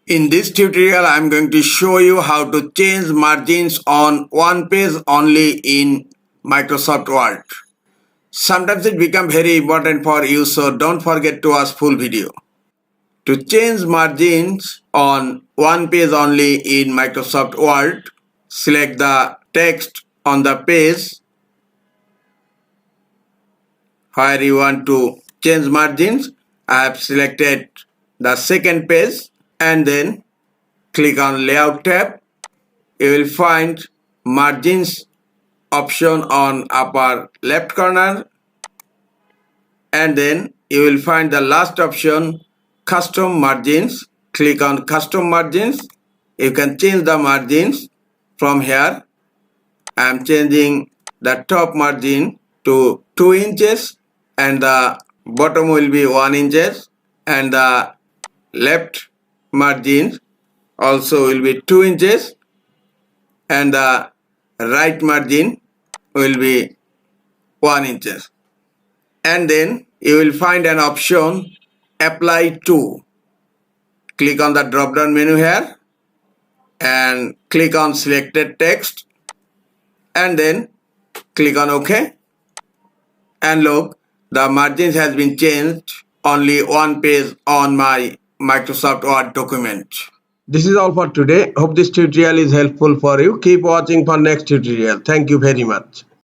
In this tutorial, I am going to show you how to change margins on one page only in Microsoft Word. Sometimes it becomes very important for you, so don't forget to watch full video. To change margins on one page only in Microsoft Word, select the text on the page where you want to change margins. I have selected the second page and then click on Layout tab. You will find Margins option on upper left corner, and then you will find the last option, Custom Margins. Click on Custom Margins. You can change the margins from here. I am changing the top margin to 2 inches and the bottom will be 1 inches, and the left margin also will be 2 inches and the right margin will be 1 inches. And then you will find an option, Apply to. Click on the drop down menu here and click on selected text and then click on OK. And look, the margins has been changed only one page on my Microsoft Word document. This is all for today. Hope this tutorial is helpful for you. Keep watching for next tutorial. Thank you very much.